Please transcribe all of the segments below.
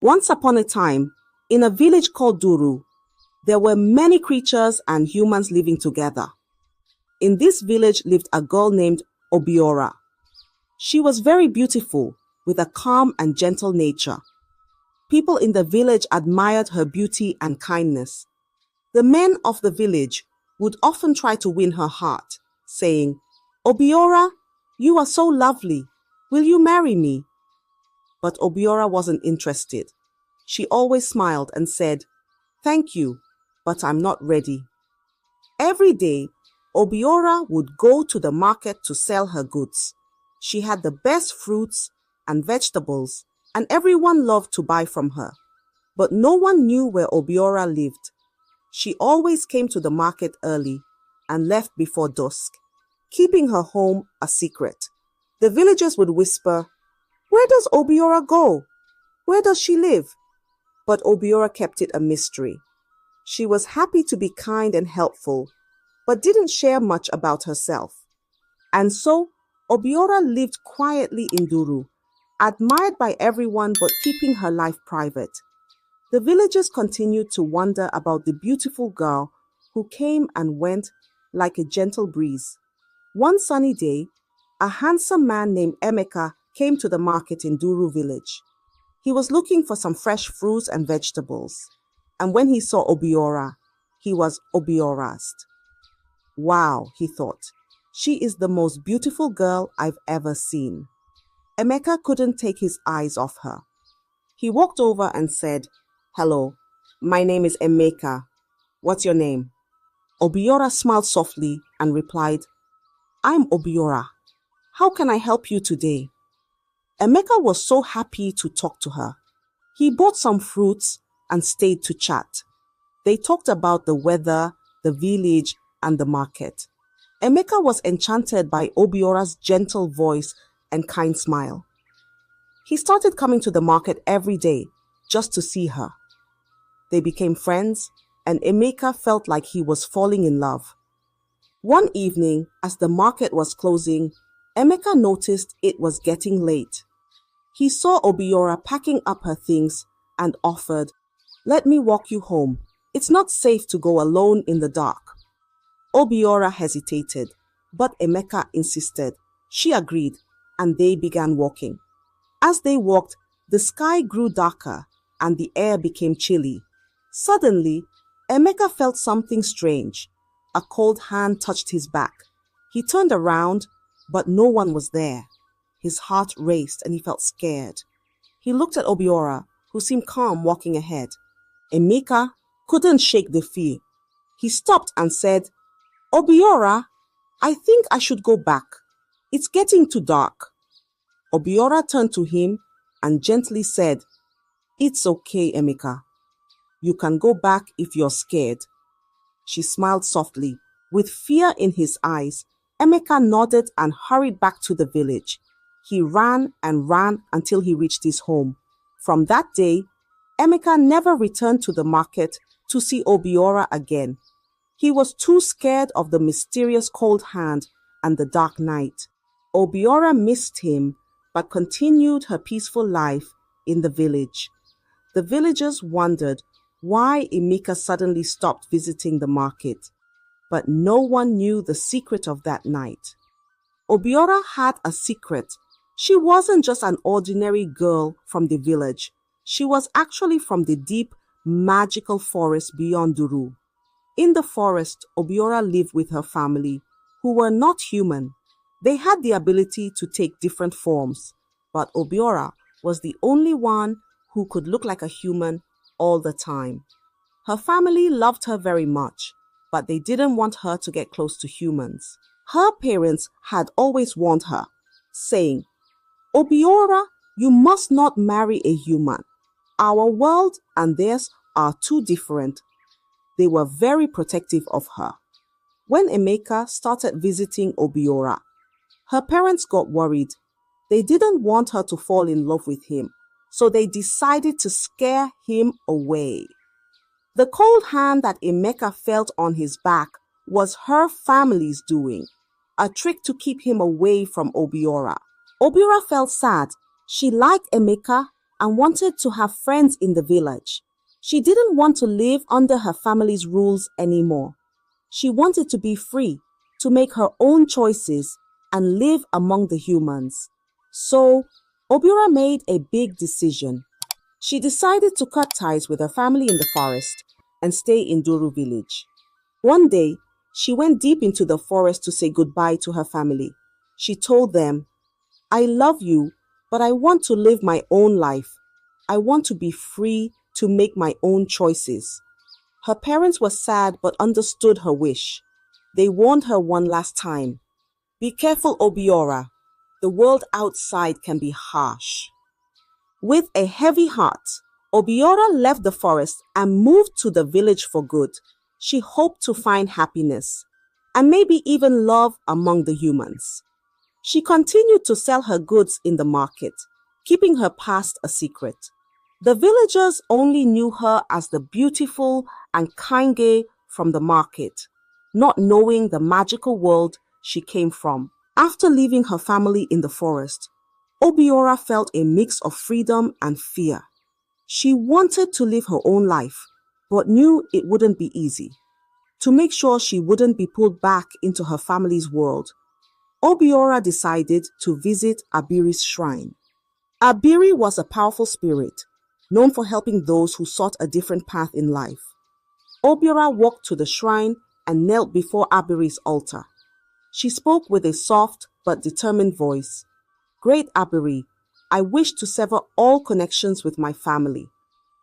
Once upon a time, in a village called Duru, there were many creatures and humans living together. In this village lived a girl named Obiora. She was very beautiful, with a calm and gentle nature. People in the village admired her beauty and kindness. The men of the village would often try to win her heart, saying, Obiora, you are so lovely. Will you marry me? But Obiora wasn't interested. She always smiled and said, Thank you, but I'm not ready. Every day, Obiora would go to the market to sell her goods. She had the best fruits and vegetables, and everyone loved to buy from her. But no one knew where Obiora lived. She always came to the market early and left before dusk, keeping her home a secret. The villagers would whisper, Where does Obiora go? Where does she live? But Obiora kept it a mystery. She was happy to be kind and helpful, but didn't share much about herself. And so, Obiora lived quietly in Duru, admired by everyone but keeping her life private. The villagers continued to wonder about the beautiful girl who came and went like a gentle breeze. One sunny day, a handsome man named Emeka came to the market in Duru village. He was looking for some fresh fruits and vegetables. And when he saw Obiora, he was Obiorazed. Wow, he thought, she is the most beautiful girl I've ever seen. Emeka couldn't take his eyes off her. He walked over and said, Hello, my name is Emeka. What's your name? Obiora smiled softly and replied, I'm Obiora. How can I help you today? Emeka was so happy to talk to her. He bought some fruits and stayed to chat. They talked about the weather, the village, and the market. Emeka was enchanted by Obiora's gentle voice and kind smile. He started coming to the market every day just to see her. They became friends, and Emeka felt like he was falling in love. One evening, as the market was closing, Emeka noticed it was getting late. He saw Obiora packing up her things and offered, Let me walk you home. It's not safe to go alone in the dark. Obiora hesitated, but Emeka insisted. She agreed, and they began walking. As they walked, the sky grew darker and the air became chilly. Suddenly, Emeka felt something strange. A cold hand touched his back. He turned around, but no one was there. His heart raced and he felt scared. He looked at Obiora, who seemed calm walking ahead. Emeka couldn't shake the fear. He stopped and said, Obiora, I think I should go back. It's getting too dark. Obiora turned to him and gently said, It's okay, Emeka. You can go back if you're scared. She smiled softly. With fear in his eyes, Emeka nodded and hurried back to the village. He ran and ran until he reached his home. From that day, Emeka never returned to the market to see Obiora again. He was too scared of the mysterious cold hand and the dark night. Obiora missed him, but continued her peaceful life in the village. The villagers wondered why Emeka suddenly stopped visiting the market, but no one knew the secret of that night. Obiora had a secret. She wasn't just an ordinary girl from the village. She was actually from the deep, magical forest beyond Duru. In the forest, Obiora lived with her family, who were not human. They had the ability to take different forms, but Obiora was the only one who could look like a human all the time. Her family loved her very much, but they didn't want her to get close to humans. Her parents had always warned her, saying, Obiora, you must not marry a human. Our world and theirs are too different. They were very protective of her. When Emeka started visiting Obiora, her parents got worried. They didn't want her to fall in love with him, so they decided to scare him away. The cold hand that Emeka felt on his back was her family's doing, a trick to keep him away from Obiora. Obiora felt sad. She liked Emeka, and wanted to have friends in the village. She didn't want to live under her family's rules anymore. She wanted to be free, to make her own choices and live among the humans. So, Obiora made a big decision. She decided to cut ties with her family in the forest and stay in Duru village. One day, she went deep into the forest to say goodbye to her family. She told them, "I love you, but I want to live my own life. I want to be free to make my own choices." Her parents were sad but understood her wish. They warned her one last time. "Be careful, Obiora. The world outside can be harsh." With a heavy heart, Obiora left the forest and moved to the village for good. She hoped to find happiness and maybe even love among the humans. She continued to sell her goods in the market, keeping her past a secret. The villagers only knew her as the beautiful and kind girl from the market, not knowing the magical world she came from. After leaving her family in the forest, Obiora felt a mix of freedom and fear. She wanted to live her own life, but knew it wouldn't be easy. To make sure she wouldn't be pulled back into her family's world, Obiora decided to visit Abiri's shrine. Abiri was a powerful spirit, known for helping those who sought a different path in life. Obiora walked to the shrine and knelt before Abiri's altar. She spoke with a soft but determined voice. "Great Abiri, I wish to sever all connections with my family.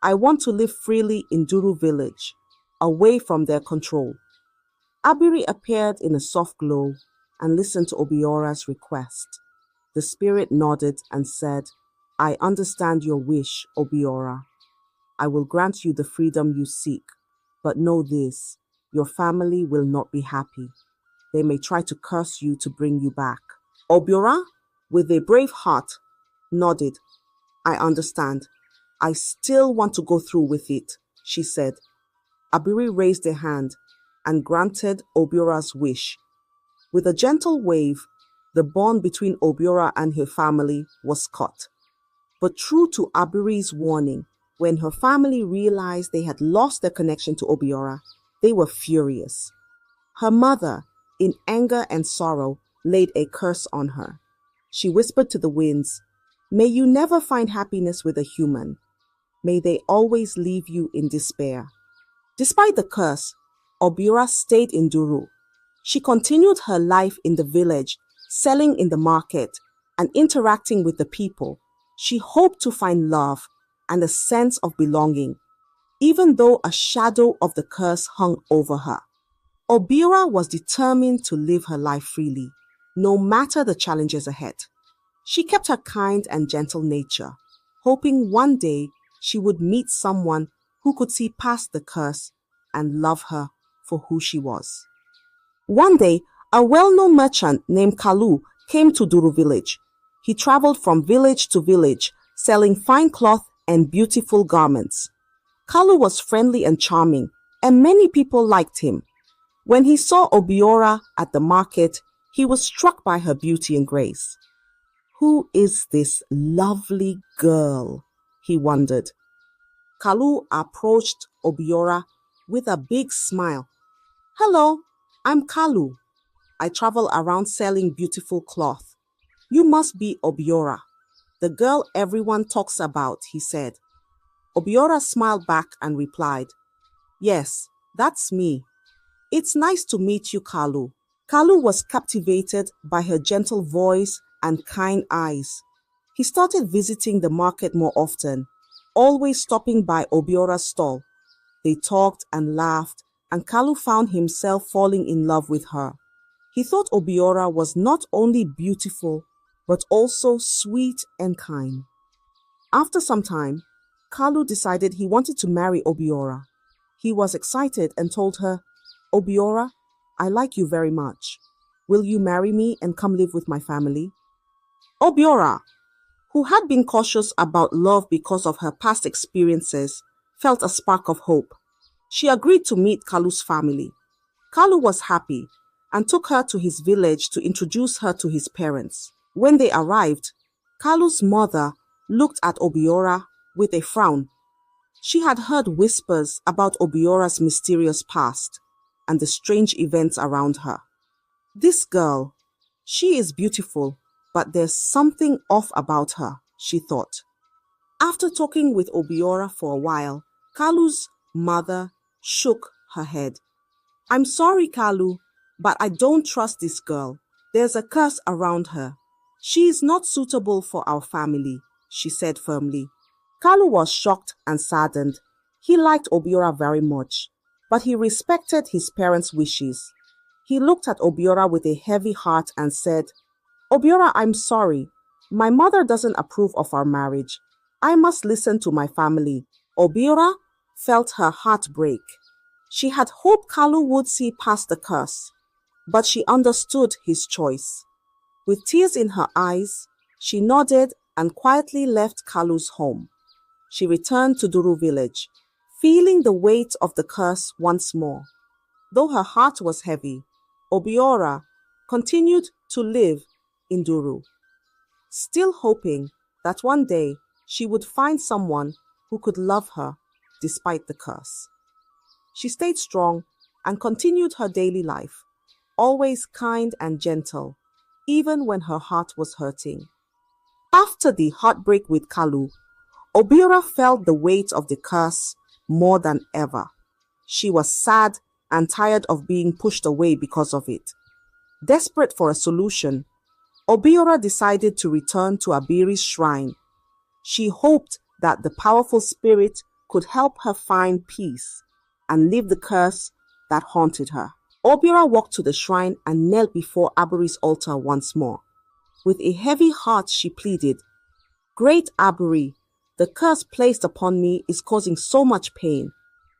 I want to live freely in Duru village, away from their control." Abiri appeared in a soft glow and listened to Obiora's request. The spirit nodded and said, "I understand your wish, Obiora. I will grant you the freedom you seek, but know this, your family will not be happy. They may try to curse you to bring you back." Obiora, with a brave heart, nodded. "I understand. I still want to go through with it," she said. Abiri raised a hand and granted Obiora's wish. With a gentle wave, the bond between Obiora and her family was cut. But true to Abiri's warning, when her family realized they had lost their connection to Obiora, they were furious. Her mother, in anger and sorrow, laid a curse on her. She whispered to the winds, "May you never find happiness with a human. May they always leave you in despair." Despite the curse, Obiora stayed in Duru. She continued her life in the village, selling in the market and interacting with the people. She hoped to find love and a sense of belonging, even though a shadow of the curse hung over her. Obiora was determined to live her life freely, no matter the challenges ahead. She kept her kind and gentle nature, hoping one day she would meet someone who could see past the curse and love her for who she was. One day, a well-known merchant named Kalu came to Duru village. He traveled from village to village, selling fine cloth and beautiful garments. Kalu was friendly and charming, and many people liked him. When he saw Obiora at the market, he was struck by her beauty and grace. "Who is this lovely girl?" he wondered. Kalu approached Obiora with a big smile. "Hello, I'm Kalu. I travel around selling beautiful cloth. You must be Obiora, the girl everyone talks about," he said. Obiora smiled back and replied, "Yes, that's me. It's nice to meet you, Kalu." Kalu was captivated by her gentle voice and kind eyes. He started visiting the market more often, always stopping by Obiora's stall. They talked and laughed, and Kalu found himself falling in love with her. He thought Obiora was not only beautiful, but also sweet and kind. After some time, Kalu decided he wanted to marry Obiora. He was excited and told her, "Obiora, I like you very much. Will you marry me and come live with my family?" Obiora, who had been cautious about love because of her past experiences, felt a spark of hope. She agreed to meet Kalu's family. Kalu was happy and took her to his village to introduce her to his parents. When they arrived, Kalu's mother looked at Obiora with a frown. She had heard whispers about Obiora's mysterious past and the strange events around her. This girl, she is beautiful, but there's something off about her, she thought. After talking with Obiora for a while, Kalu's mother shook her head. I'm sorry, Kalu, but I don't trust this girl. There's a curse around her. She is not suitable for our family, she said firmly. Kalu was shocked and saddened. He liked Obiora very much, but he respected his parents' wishes. He looked at Obiora with a heavy heart and said, Obiora, I'm sorry. My mother doesn't approve of our marriage. I must listen to my family. Obiora felt her heart break. She had hoped Kalu would see past the curse, but she understood his choice. With tears in her eyes, she nodded and quietly left Kalu's home. She returned to Duru village, feeling the weight of the curse once more. Though her heart was heavy, Obiora continued to live in Duru, still hoping that one day she would find someone who could love her despite the curse. She stayed strong and continued her daily life, always kind and gentle, even when her heart was hurting. After the heartbreak with Kalu, Obiora felt the weight of the curse more than ever. She was sad and tired of being pushed away because of it. Desperate for a solution, Obiora decided to return to Abiri's shrine. She hoped that the powerful spirit could help her find peace and leave the curse that haunted her. Obiora walked to the shrine and knelt before Abiri's altar once more. With a heavy heart she pleaded, Great Abiri, the curse placed upon me is causing so much pain.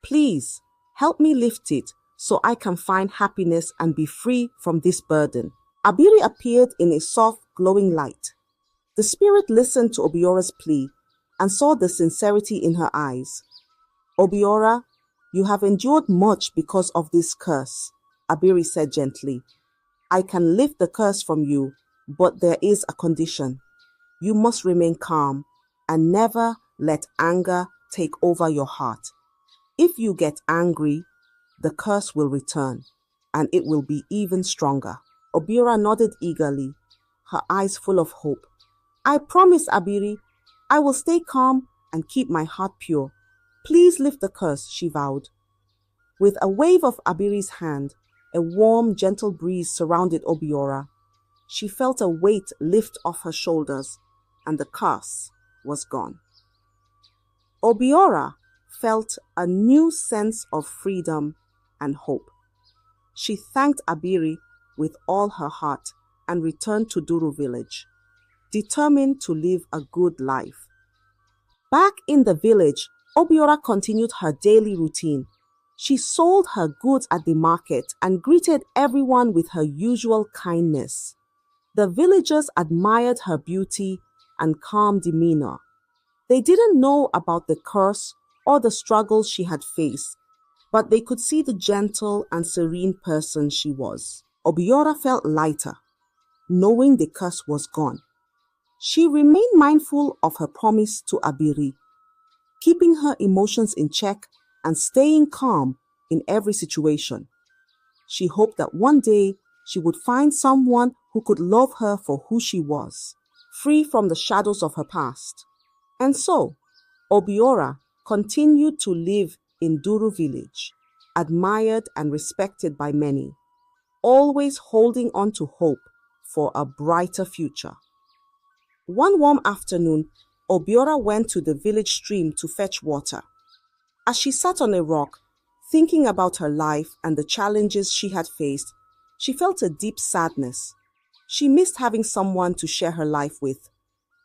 Please, help me lift it so I can find happiness and be free from this burden. Abiri appeared in a soft, glowing light. The spirit listened to Obiora's plea and saw the sincerity in her eyes. Obiora, you have endured much because of this curse, Abiri said gently. I can lift the curse from you, but there is a condition. You must remain calm and never let anger take over your heart. If you get angry, the curse will return, and it will be even stronger. Obiora nodded eagerly, her eyes full of hope. I promise, Abiri, I will stay calm and keep my heart pure. Please lift the curse, she vowed. With a wave of Abiri's hand, a warm, gentle breeze surrounded Obiora. She felt a weight lift off her shoulders, and the curse was gone. Obiora felt a new sense of freedom and hope. She thanked Abiri with all her heart and returned to Duru village, determined to live a good life. Back in the village, Obiora continued her daily routine. She sold her goods at the market and greeted everyone with her usual kindness. The villagers admired her beauty and calm demeanor. They didn't know about the curse or the struggles she had faced, but they could see the gentle and serene person she was. Obiora felt lighter, knowing the curse was gone. She remained mindful of her promise to Abiri, keeping her emotions in check and staying calm in every situation. She hoped that one day she would find someone who could love her for who she was, free from the shadows of her past. And so, Obiora continued to live in Duru village, admired and respected by many, always holding on to hope for a brighter future. One warm afternoon, Obiora went to the village stream to fetch water. As she sat on a rock, thinking about her life and the challenges she had faced, she felt a deep sadness. She missed having someone to share her life with.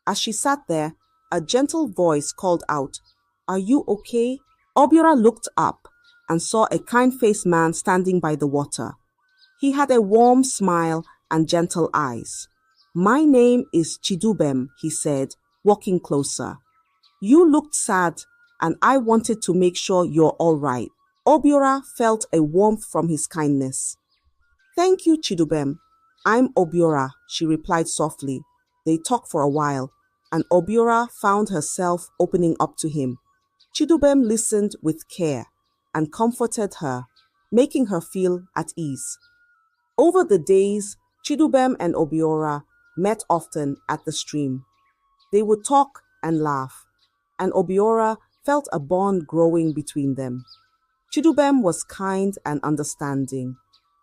As she sat there, a gentle voice called out, "Are you okay?" Obiora looked up and saw a kind-faced man standing by the water. He had a warm smile and gentle eyes. "My name is Chidubem," he said, walking closer. "You looked sad, and I wanted to make sure you're all right." Obiora felt a warmth from his kindness. "Thank you, Chidubem. I'm Obiora," she replied softly. They talked for a while. and Obiora found herself opening up to him. Chidubem listened with care and comforted her, making her feel at ease. Over the days, Chidubem and Obiora met often at the stream. They would talk and laugh, and Obiora felt a bond growing between them. Chidubem was kind and understanding,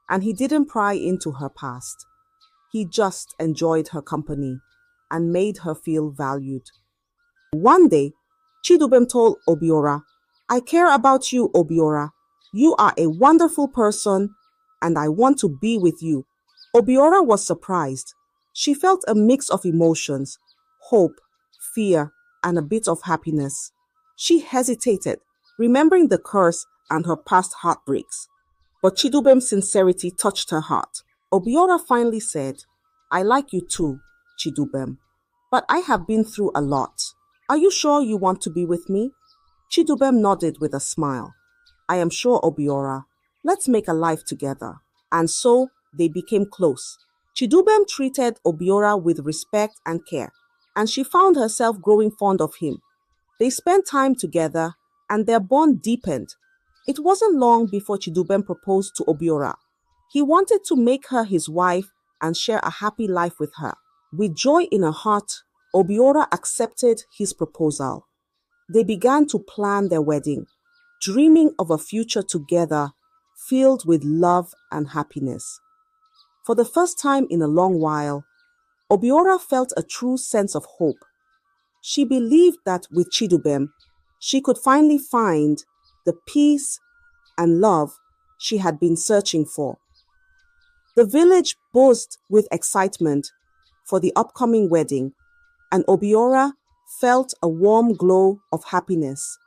and he didn't pry into her past. He just enjoyed her company and made her feel valued. One day, Chidubem told Obiora, "I care about you, Obiora. You are a wonderful person, and I want to be with you." Obiora was surprised. She felt a mix of emotions, hope, fear, and a bit of happiness. She hesitated, remembering the curse and her past heartbreaks. But Chidubem's sincerity touched her heart. Obiora finally said, "I like you too, Chidubem, but I have been through a lot. Are you sure you want to be with me?" Chidubem nodded with a smile. "I am sure, Obiora. Let's make a life together." And so they became close. Chidubem treated Obiora with respect and care, and she found herself growing fond of him. They spent time together, and their bond deepened. It wasn't long before Chidubem proposed to Obiora. He wanted to make her his wife and share a happy life with her. With joy in her heart, Obiora accepted his proposal. They began to plan their wedding, dreaming of a future together filled with love and happiness. For the first time in a long while, Obiora felt a true sense of hope. She believed that with Chidubem, she could finally find the peace and love she had been searching for. The village buzzed with excitement for the upcoming wedding, and Obiora felt a warm glow of happiness,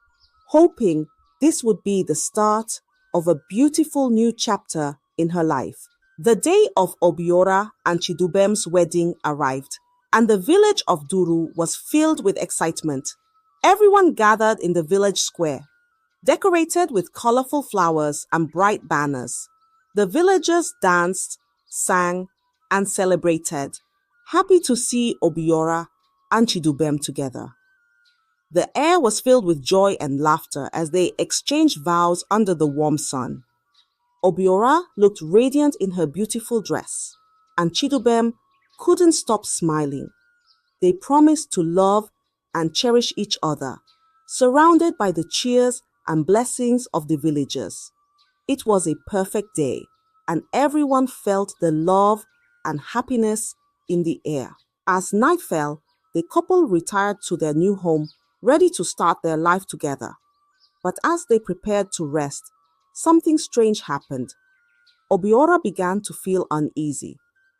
hoping this would be the start of a beautiful new chapter in her life. The day of Obiora and Chidubem's wedding arrived, and the village of Duru was filled with excitement. Everyone gathered in the village square, decorated with colorful flowers and bright banners. The villagers danced, sang, and celebrated, happy to see Obiora and Chidubem together. The air was filled with joy and laughter as they exchanged vows under the warm sun. Obiora looked radiant in her beautiful dress, and Chidubem couldn't stop smiling. They promised to love and cherish each other, surrounded by the cheers and blessings of the villagers. It was a perfect day, and everyone felt the love and happiness in the air. As night fell, the couple retired to their new home, ready to start their life together. But as they prepared to rest, something strange happened. Obiora began to feel uneasy.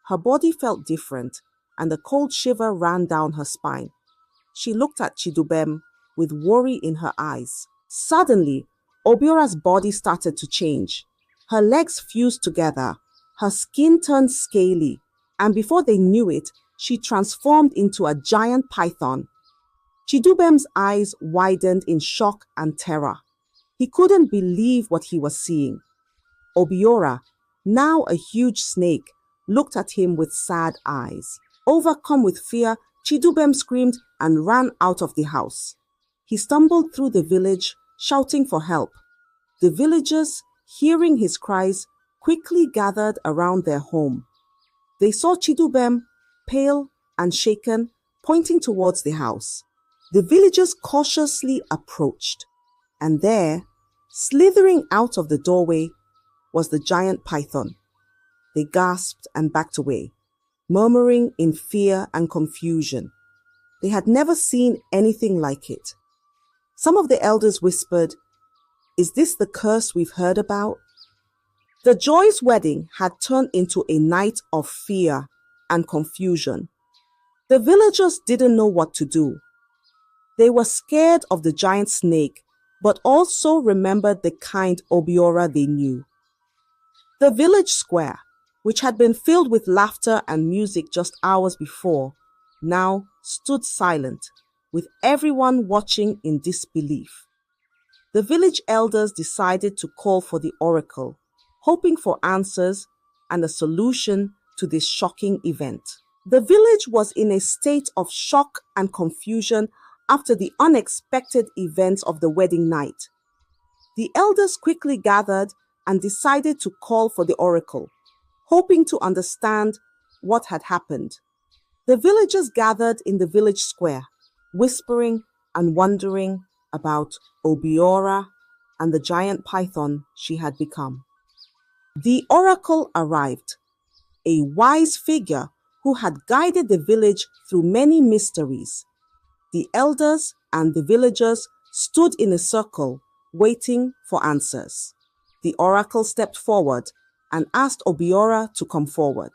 Her body felt different, and a cold shiver ran down her spine. She looked at Chidubem with worry in her eyes. Suddenly, Obiora's body started to change. Her legs fused together, her skin turned scaly, and before they knew it, she transformed into a giant python. Chidubem's eyes widened in shock and terror. He couldn't believe what he was seeing. Obiora, now a huge snake, looked at him with sad eyes. Overcome with fear, Chidubem screamed and ran out of the house. He stumbled through the village, shouting for help. The villagers, hearing his cries, quickly gathered around their home. They saw Chidubem, pale and shaken, pointing towards the house. The villagers cautiously approached, and there, slithering out of the doorway, was the giant python. They gasped and backed away, murmuring in fear and confusion. They had never seen anything like it. Some of the elders whispered, "Is this the curse we've heard about?" The joyous wedding had turned into a night of fear and confusion. The villagers didn't know what to do. They were scared of the giant snake, but also remembered the kind Obiora they knew. The village square, which had been filled with laughter and music just hours before, now stood silent, with everyone watching in disbelief. The village elders decided to call for the oracle, hoping for answers and a solution to this shocking event. The village was in a state of shock and confusion after the unexpected events of the wedding night. The elders quickly gathered and decided to call for the oracle, hoping to understand what had happened. The villagers gathered in the village square, whispering and wondering about Obiora and the giant python she had become. The oracle arrived, a wise figure who had guided the village through many mysteries. The elders and the villagers stood in a circle, waiting for answers. The oracle stepped forward and asked Obiora to come forward.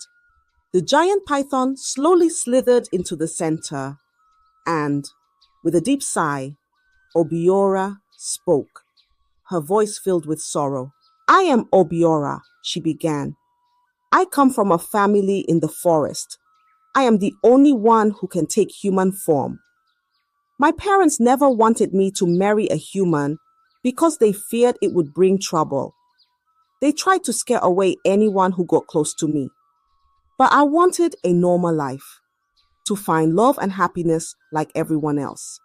The giant python slowly slithered into the center, and, with a deep sigh, Obiora spoke, her voice filled with sorrow. "I am Obiora," she began. "I come from a family in the forest. I am the only one who can take human form. My parents never wanted me to marry a human because they feared it would bring trouble. They tried to scare away anyone who got close to me. But I wanted a normal life, to find love and happiness like everyone else.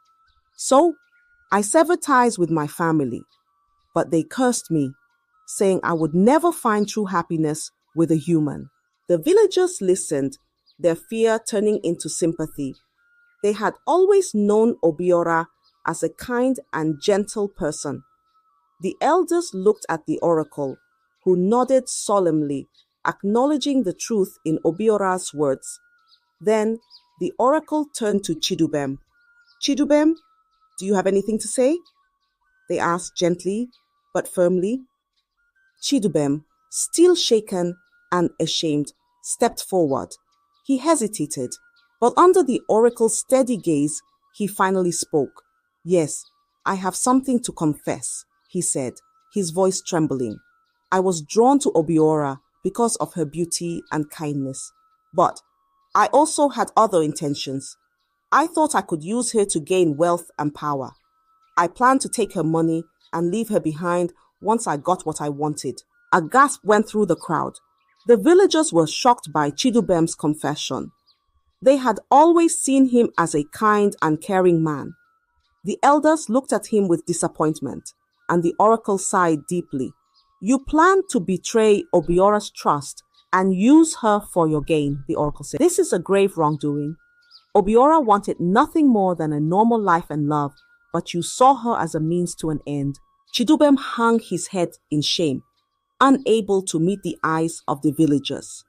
So I severed ties with my family, but they cursed me, saying I would never find true happiness with a human." The villagers listened, their fear turning into sympathy. They had always known Obiora as a kind and gentle person. The elders looked at the oracle, who nodded solemnly, acknowledging the truth in Obiora's words. Then the oracle turned to Chidubem. "Chidubem, do you have anything to say?" they asked gently but firmly. Chidubem, still shaken and ashamed, stepped forward. He hesitated, but under the oracle's steady gaze, he finally spoke. "Yes, I have something to confess," he said, his voice trembling. "I was drawn to Obiora because of her beauty and kindness. But I also had other intentions. I thought I could use her to gain wealth and power. I planned to take her money and leave her behind once I got what I wanted." A gasp went through the crowd. The villagers were shocked by Chidubem's confession. They had always seen him as a kind and caring man. The elders looked at him with disappointment, and the oracle sighed deeply. "You planned to betray Obiora's trust and use her for your gain," the oracle said. "This is a grave wrongdoing. Obiora wanted nothing more than a normal life and love, but you saw her as a means to an end." Chidubem hung his head in shame, unable to meet the eyes of the villagers.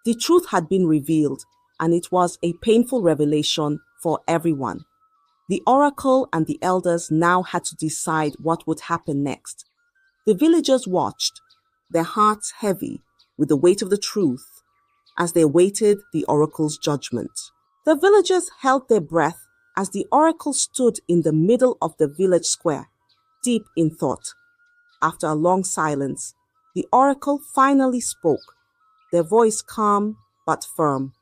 The truth had been revealed, and it was a painful revelation for everyone. The oracle and the elders now had to decide what would happen next. The villagers watched, their hearts heavy with the weight of the truth, as they awaited the oracle's judgment. The villagers held their breath as the oracle stood in the middle of the village square, deep in thought. After a long silence, the oracle finally spoke, their voice calm but firm.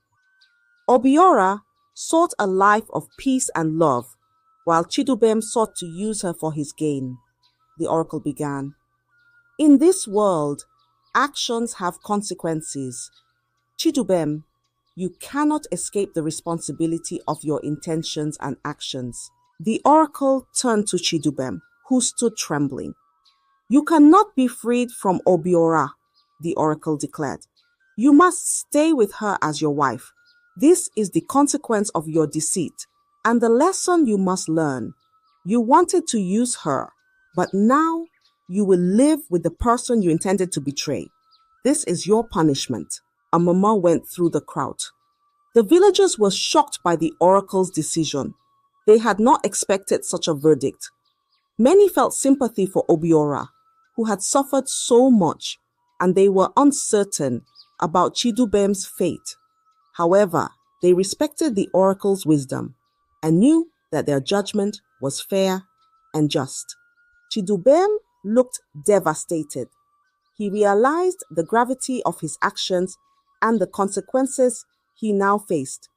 "Obiora sought a life of peace and love, while Chidubem sought to use her for his gain," the oracle began. "In this world, actions have consequences. Chidubem, you cannot escape the responsibility of your intentions and actions." The oracle turned to Chidubem, who stood trembling. "You cannot be freed from Obiora," the oracle declared. "You must stay with her as your wife. This is the consequence of your deceit, and the lesson you must learn. You wanted to use her, but now you will live with the person you intended to betray. This is your punishment." A murmur went through the crowd. The villagers were shocked by the oracle's decision. They had not expected such a verdict. Many felt sympathy for Obiora, who had suffered so much, and they were uncertain about Chidubem's fate. However, they respected the oracle's wisdom and knew that their judgment was fair and just. Chidubem looked devastated. He realized the gravity of his actions and the consequences he now faced.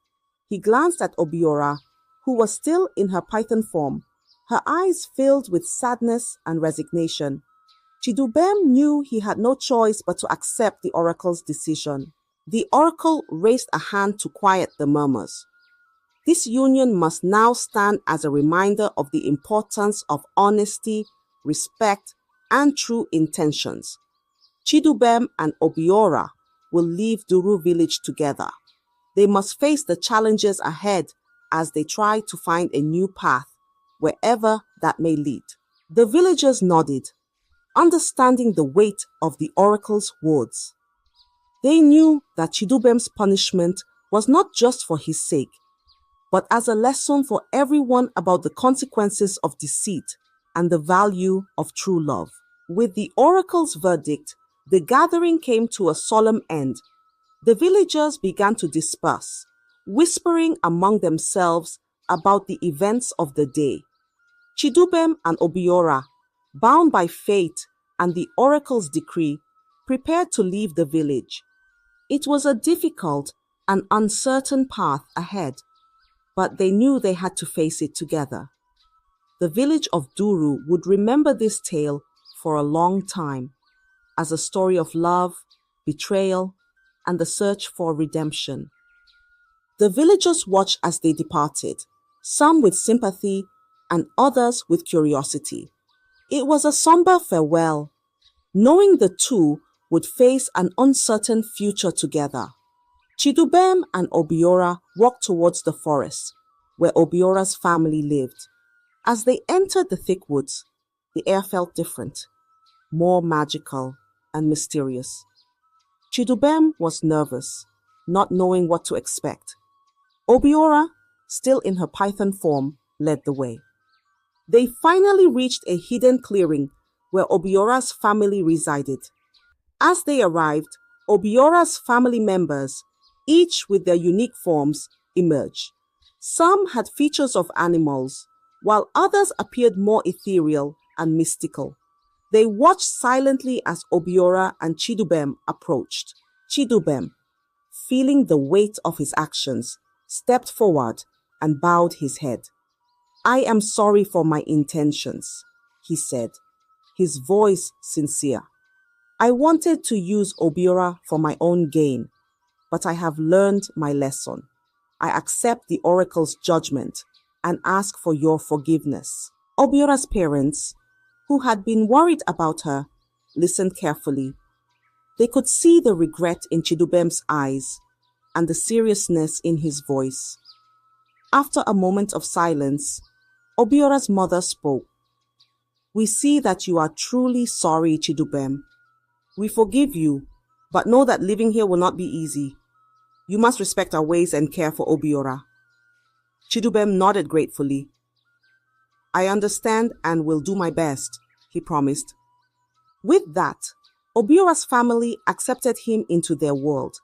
He glanced at Obiora, who was still in her python form, her eyes filled with sadness and resignation. Chidubem knew he had no choice but to accept the oracle's decision. The oracle raised a hand to quiet the murmurs. This union must now stand as a reminder of the importance of honesty, respect, and true intentions. Chidubem and Obiora will leave Duru village together. They must face the challenges ahead as they try to find a new path, wherever that may lead. The villagers nodded, understanding the weight of the oracle's words. They knew that Chidubem's punishment was not just for his sake, but as a lesson for everyone about the consequences of deceit and the value of true love. With the oracle's verdict, the gathering came to a solemn end. The villagers began to disperse, whispering among themselves about the events of the day. Chidubem and Obiora, bound by fate and the oracle's decree, prepared to leave the village. It was a difficult and uncertain path ahead, but they knew they had to face it together. The village of Duru would remember this tale for a long time as a story of love, betrayal, and the search for redemption. The villagers watched as they departed, some with sympathy and others with curiosity. It was a somber farewell, knowing the two would face an uncertain future together. Chidubem and Obiora walked towards the forest, where Obiora's family lived. As they entered the thick woods, the air felt different, more magical and mysterious. Chidubem was nervous, not knowing what to expect. Obiora, still in her python form, led the way. They finally reached a hidden clearing where Obiora's family resided. As they arrived, Obiora's family members, each with their unique forms, emerged. Some had features of animals, while others appeared more ethereal and mystical. They watched silently as Obiora and Chidubem approached. Chidubem, feeling the weight of his actions, stepped forward and bowed his head. "I am sorry for my intentions," he said, his voice sincere. "I wanted to use Obiora for my own gain, but I have learned my lesson. I accept the oracle's judgment and ask for your forgiveness." Obiora's parents, who had been worried about her, listened carefully. They could see the regret in Chidubem's eyes and the seriousness in his voice. After a moment of silence, Obiora's mother spoke. "We see that you are truly sorry, Chidubem. We forgive you, but know that living here will not be easy. You must respect our ways and care for Obiora." Chidubem nodded gratefully. "I understand and will do my best," he promised. With that, Obiora's family accepted him into their world.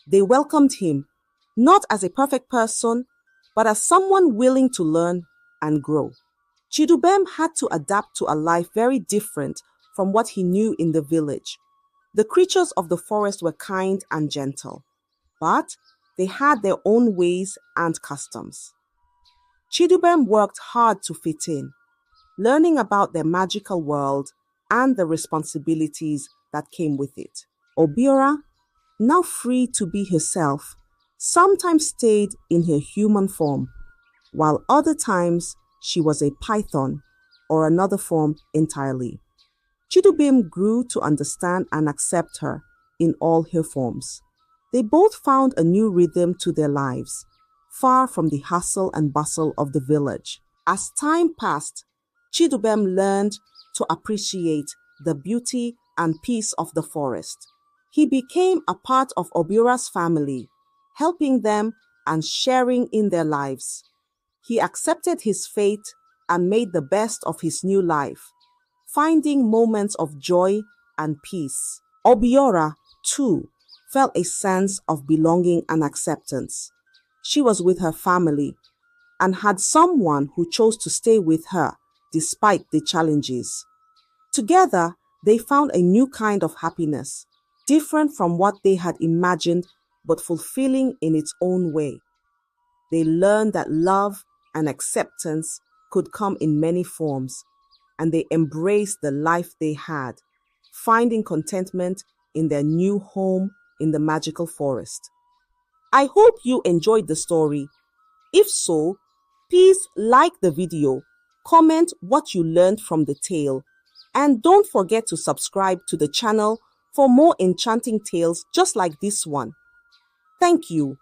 They welcomed him, not as a perfect person, but as someone willing to learn and grow. Chidubem had to adapt to a life very different from what he knew in the village. The creatures of the forest were kind and gentle, but they had their own ways and customs. Chidubem worked hard to fit in, learning about their magical world and the responsibilities that came with it. Obiora, now free to be herself, sometimes stayed in her human form, while other times she was a python or another form entirely. Chidubem grew to understand and accept her in all her forms. They both found a new rhythm to their lives, far from the hustle and bustle of the village. As time passed, Chidubem learned to appreciate the beauty and peace of the forest. He became a part of Obiora's family, helping them and sharing in their lives. He accepted his fate and made the best of his new life, finding moments of joy and peace. Obiora, too, felt a sense of belonging and acceptance. She was with her family and had someone who chose to stay with her despite the challenges. Together, they found a new kind of happiness, different from what they had imagined but fulfilling in its own way. They learned that love and acceptance could come in many forms, and they embraced the life they had, finding contentment in their new home in the magical forest. I hope you enjoyed the story. If so, please like the video, comment what you learned from the tale, and don't forget to subscribe to the channel for more enchanting tales just like this one. Thank you.